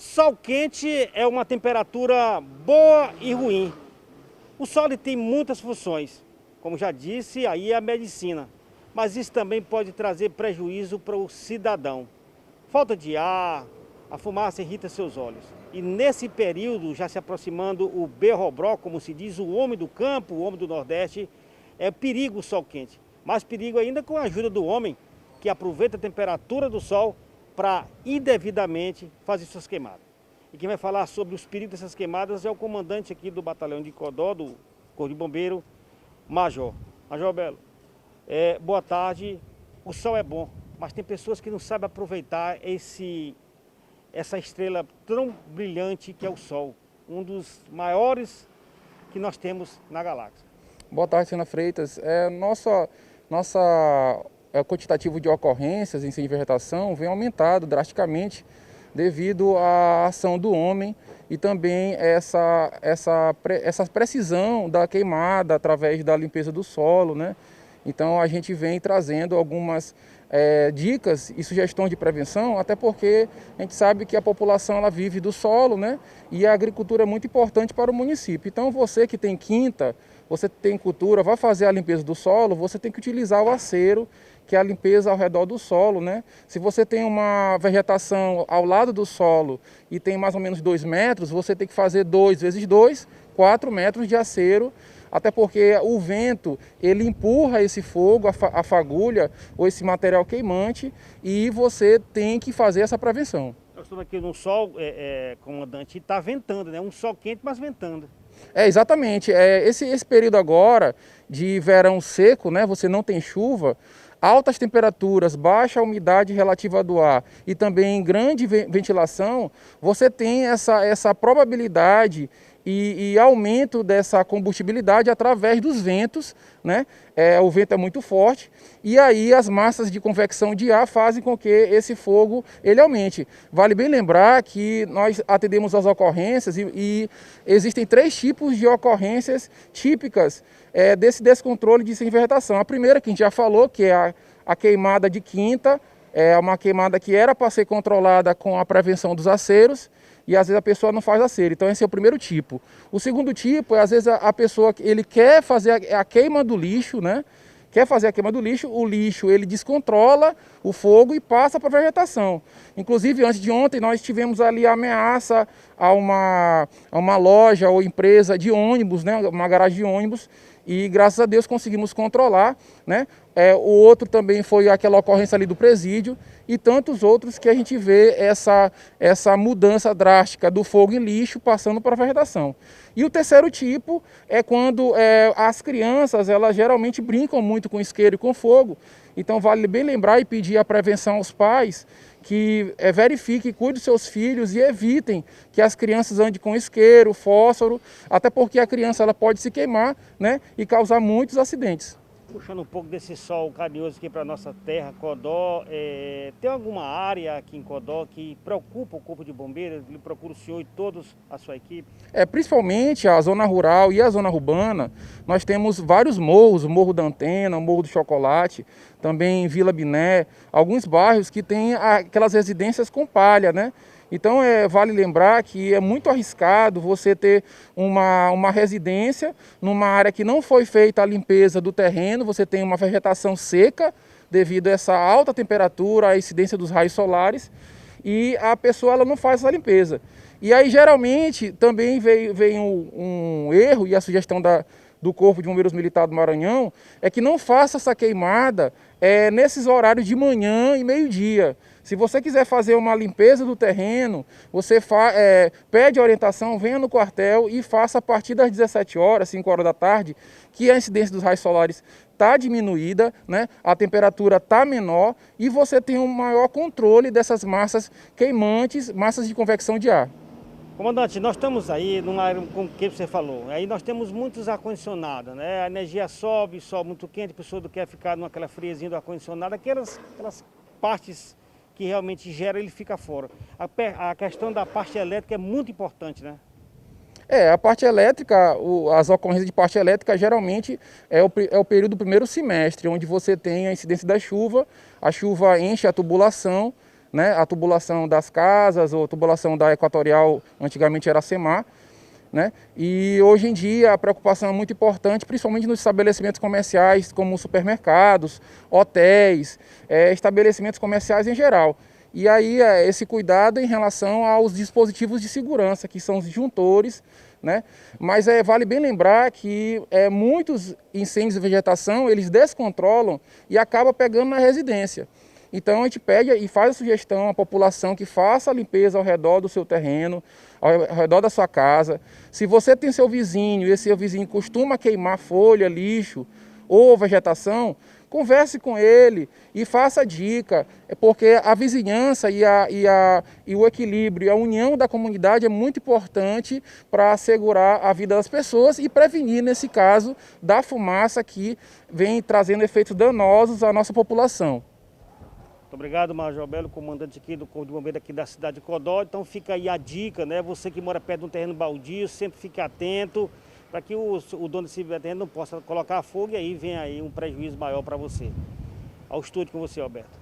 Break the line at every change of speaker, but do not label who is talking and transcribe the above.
Sol quente é uma temperatura boa e ruim. O sol ele tem muitas funções, como já disse, aí é a medicina. Mas isso também pode trazer prejuízo para o cidadão. Falta de ar, a fumaça irrita seus olhos. E nesse período, já se aproximando o berrobró, como se diz, o homem do campo, o homem do Nordeste, é perigo o sol quente. Mais perigo ainda com a ajuda do homem, que aproveita a temperatura do sol para indevidamente fazer suas queimadas. E quem vai falar sobre os perigos dessas queimadas é o comandante aqui do batalhão de Codó, do Corpo de Bombeiro, Major. Major Belo, boa tarde. O sol é bom, mas tem pessoas que não sabem aproveitar essa estrela tão brilhante que é o sol, um dos maiores que nós temos na galáxia.
Boa tarde, Senna Freitas. Nossa quantitativo de ocorrências em incêndio de vegetação vem aumentado drasticamente devido à ação do homem e também essa precisão da queimada através da limpeza do solo, né? Então a gente vem trazendo algumas dicas e sugestões de prevenção, até porque a gente sabe que a população ela vive do solo, né? E a agricultura é muito importante para o município. Então você que tem quinta, você tem cultura, vai fazer a limpeza do solo, você tem que utilizar o acero, que é a limpeza ao redor do solo, né? Se você tem uma vegetação ao lado do solo e tem mais ou menos 2 metros, você tem que fazer 2 vezes 2, 4 metros de acero, até porque o vento, ele empurra esse fogo, a fagulha ou esse material queimante e você tem que fazer essa prevenção.
Nós estamos aqui no sol, comandante, e está ventando, né? Um sol quente, mas ventando.
Exatamente. Esse período agora de verão seco, né? Você não tem chuva, altas temperaturas, baixa umidade relativa do ar e também grande ventilação, você tem essa probabilidade e aumento dessa combustibilidade através dos ventos, né? O vento é muito forte e aí as massas de convecção de ar fazem com que esse fogo ele aumente. Vale bem lembrar que nós atendemos as ocorrências e existem 3 tipos de ocorrências típicas desse descontrole de incêndio de vegetação. A primeira que a gente já falou, que é a queimada de quinta, é uma queimada que era para ser controlada com a prevenção dos aceros, e às vezes a pessoa não faz acero. Então esse é o primeiro tipo. O segundo tipo é às vezes a pessoa ele quer fazer a queima do lixo, né? Quer fazer a queima do lixo, o lixo ele descontrola o fogo e passa para a vegetação. Inclusive antes de ontem nós tivemos ali a ameaça a uma loja ou empresa de ônibus, né? Uma garagem de ônibus, e graças a Deus conseguimos controlar, né? O outro também foi aquela ocorrência ali do presídio e tantos outros que a gente vê essa mudança drástica do fogo em lixo passando para a vegetação. E o terceiro tipo é quando as crianças elas geralmente brincam muito com isqueiro e com fogo. Então vale bem lembrar e pedir a prevenção aos pais que verifiquem, cuidem dos seus filhos e evitem que as crianças andem com isqueiro, fósforo, até porque a criança ela pode se queimar, né, e causar muitos acidentes.
Puxando um pouco desse sol carinhoso aqui para a nossa terra, Codó, tem alguma área aqui em Codó que preocupa o Corpo de Bombeiros? Ele procura o senhor e todos a sua equipe?
Principalmente a zona rural e a zona urbana, nós temos vários morros, o Morro da Antena, o Morro do Chocolate, também Vila Biné, alguns bairros que têm aquelas residências com palha, né? Então vale lembrar que é muito arriscado você ter uma residência numa área que não foi feita a limpeza do terreno, você tem uma vegetação seca devido a essa alta temperatura, a incidência dos raios solares, e a pessoa ela não faz essa limpeza. E aí geralmente também vem um erro e a sugestão do Corpo de Bombeiros Militar do Maranhão é que não faça essa queimada nesses horários de manhã e meio-dia. Se você quiser fazer uma limpeza do terreno, você pede a orientação, venha no quartel e faça a partir das 17 horas, 5 horas da tarde, que a incidência dos raios solares está diminuída, né? A temperatura está menor e você tem um maior controle dessas massas queimantes, massas de convecção de ar.
Comandante, nós estamos aí numa área com o que você falou, aí nós temos muitos ar-condicionado, né? A energia sobe, sobe muito quente, a pessoa não quer ficar naquela friazinha do ar-condicionado, aquelas partes que realmente gera, ele fica fora. A questão da parte elétrica é muito importante, né?
A parte elétrica, as ocorrências de parte elétrica geralmente é o período do primeiro semestre, onde você tem a incidência da chuva, a chuva enche a tubulação, né, a tubulação das casas, ou tubulação da Equatorial, antigamente era a SEMAR, né? E hoje em dia a preocupação é muito importante, principalmente nos estabelecimentos comerciais, como supermercados, hotéis, estabelecimentos comerciais em geral. E aí esse cuidado em relação aos dispositivos de segurança, que são os disjuntores, né? Mas vale bem lembrar que muitos incêndios de vegetação, eles descontrolam e acabam pegando na residência. Então a gente pede e faz a sugestão à população que faça a limpeza ao redor do seu terreno, ao redor da sua casa. Se você tem seu vizinho e esse seu vizinho costuma queimar folha, lixo ou vegetação, converse com ele e faça a dica, porque a vizinhança e o equilíbrio e a união da comunidade é muito importante para assegurar a vida das pessoas e prevenir, nesse caso, da fumaça que vem trazendo efeitos danosos à nossa população.
Muito obrigado, Major Belo, comandante aqui do Corpo de Bombeiros aqui da cidade de Codó. Então fica aí a dica, né? Você que mora perto de um terreno baldio, sempre fique atento para que o dono desse terreno não possa colocar fogo e aí vem aí um prejuízo maior para você. Ao estúdio com você, Alberto.